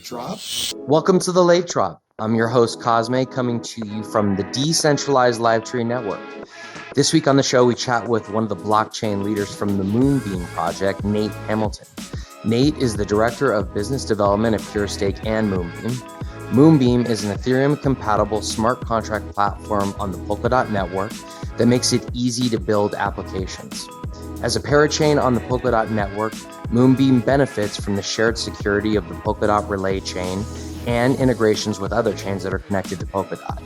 Drop. Welcome to the Late Drop. I'm your host, Cosme, coming to you from the Decentralized Livetree Network. This week on the show, we chat with one of the blockchain leaders from the Moonbeam project, Nate Hamilton. Nate is the Director of Business Development at PureStake and Moonbeam. Moonbeam is an Ethereum-compatible smart contract platform on the Polkadot network that makes it easy to build applications. As a parachain on the Polkadot network, Moonbeam benefits from the shared security of the Polkadot relay chain and integrations with other chains that are connected to Polkadot.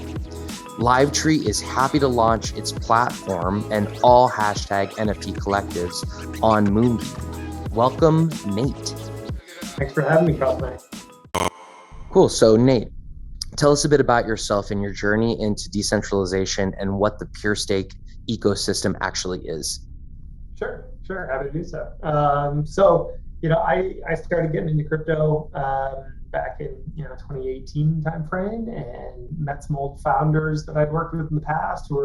Livetree is happy to launch its platform and all hashtag NFT collectives on Moonbeam. Welcome, Nate. Thanks for having me, Cosme. Cool. So, Nate, tell us a bit about yourself and your journey into decentralization and what the PureStake ecosystem actually is. Sure. Happy to do so. I started getting into crypto back in 2018 timeframe, and met some old founders that I'd worked with in the past who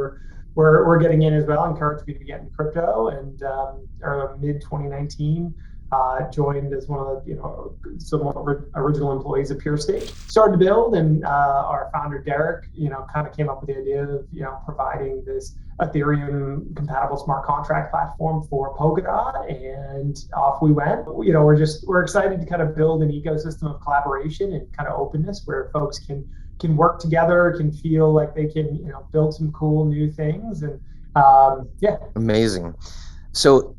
were getting in as well, encouraged me to get into crypto. And mid 2019, joined as one of the somewhat original employees of PureStake. Started to build, and our founder Derek, kind of came up with the idea of providing this Ethereum compatible smart contract platform for Polkadot, and off we went. We're excited to kind of build an ecosystem of collaboration and kind of openness where folks can work together, can feel like they can build some cool new things, and Amazing. So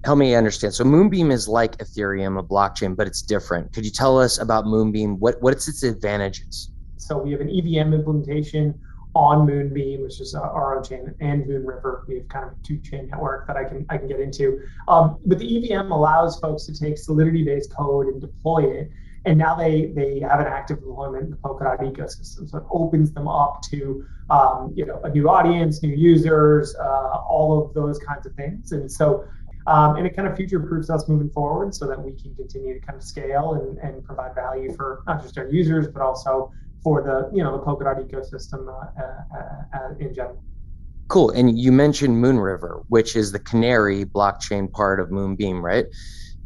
help me understand. So Moonbeam is like Ethereum, a blockchain, but it's different. Could you tell us about Moonbeam? What's its advantages? So we have an EVM implementation on Moonbeam, which is our own chain, and Moonriver. We have kind of a two-chain network that I can get into. But the EVM allows folks to take Solidity-based code and deploy it, and now they have an active deployment in the Polkadot ecosystem. So it opens them up to a new audience, new users, all of those kinds of things. And so and it kind of future-proofs us moving forward so that we can continue to kind of scale and provide value for not just our users, but also for the the Polkadot ecosystem in general. Cool. And you mentioned Moonriver, which is the Canary blockchain part of Moonbeam, right?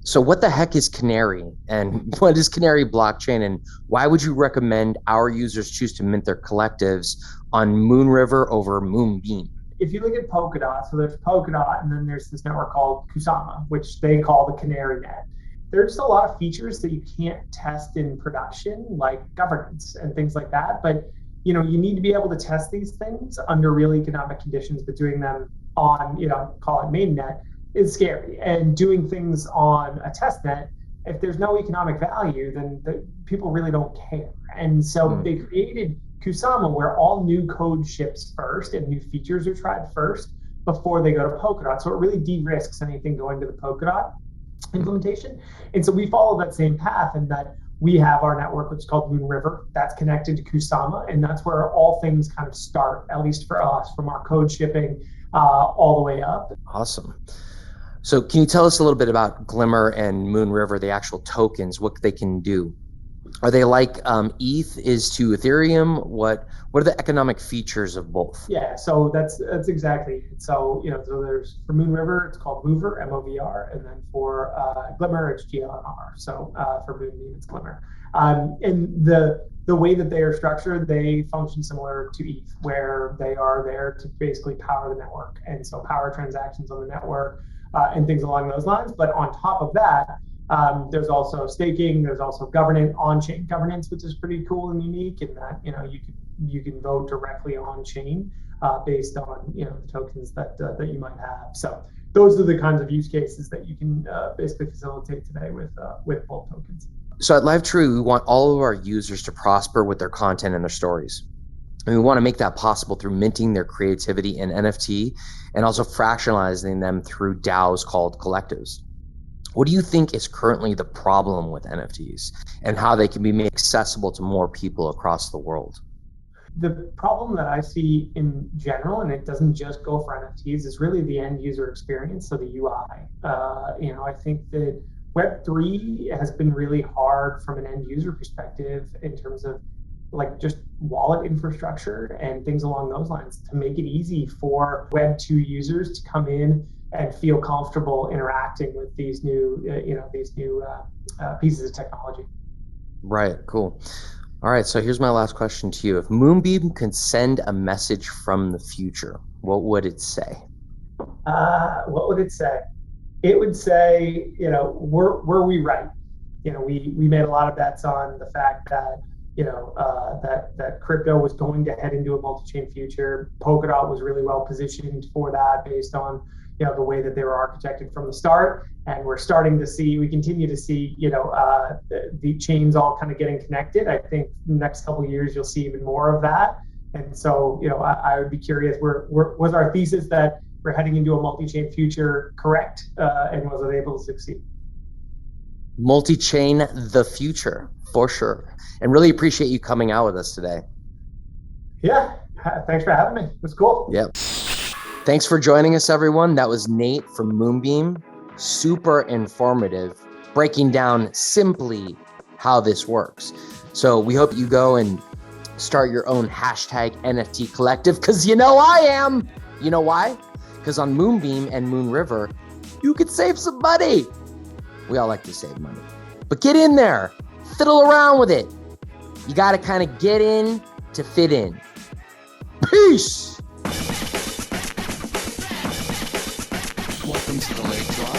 So what the heck is Canary, and what is Canary blockchain, and why would you recommend our users choose to mint their collectives on Moonriver over Moonbeam? If you look at Polkadot, so there's Polkadot, and then there's this network called Kusama, which they call the Canary Net. There's a lot of features that you can't test in production, like governance and things like that. But you need to be able to test these things under real economic conditions. But doing them on, call it mainnet, is scary. And doing things on a test net, if there's no economic value, then people really don't care. And so they created Kusama, where all new code ships first and new features are tried first before they go to Polkadot. So it really de-risks anything going to the Polkadot implementation. And so we follow that same path, in that we have our network, which is called Moonriver, that's connected to Kusama, and that's where all things kind of start, at least for us, from our code shipping all the way up. Awesome. So can you tell us a little bit about Glimmer and Moonriver, the actual tokens, what they can do? Are they like ETH is to Ethereum? What are the economic features of both? Yeah, so that's exactly it. So so there's, for Moonriver, it's called Mover, MOVR, and then for Glimmer, it's GLMR. So for Moonbeam, it's Glimmer. And the way that they are structured, they function similar to ETH, where they are there to basically power the network, and so power transactions on the network and things along those lines. But on top of that, there's also staking. There's also on-chain governance, which is pretty cool and unique in that you can vote directly on-chain based on the tokens that you might have. So those are the kinds of use cases that you can basically facilitate today with both tokens. So at Livetree, we want all of our users to prosper with their content and their stories. And we want to make that possible through minting their creativity in NFT and also fractionalizing them through DAOs called collectives. What do you think is currently the problem with NFTs and how they can be made accessible to more people across the world? The problem that I see in general, and it doesn't just go for NFTs, is really the end user experience, so the UI. I think that Web3 has been really hard from an end user perspective in terms of like just wallet infrastructure and things along those lines to make it easy for Web2 users to come in and feel comfortable interacting with these new, pieces of technology. Right. Cool. All right. So here's my last question to you. If Moonbeam could send a message from the future, what would it say? What would it say? It would say, were we right? We made a lot of bets on the fact that that crypto was going to head into a multi-chain future. Polkadot was really well positioned for that based on the way that they were architected from the start. And we continue to see the chains all kind of getting connected. I think the next couple of years you'll see even more of that. And so I would be curious, was our thesis that we're heading into a multi-chain future correct, and was it able to succeed? Multi-chain the future for sure. And really appreciate you coming out with us today. Yeah, thanks for having me. It was cool. Yep. Thanks for joining us, everyone. That was Nate from Moonbeam. Super informative, breaking down simply how this works. So we hope you go and start your own hashtag NFT collective, because I am. You know why? Because on Moonbeam and Moon River, you could save some money. We all like to save money. But get in there. Fiddle around with it. You got to kind of get in to fit in. Peace. Welcome to the late drop.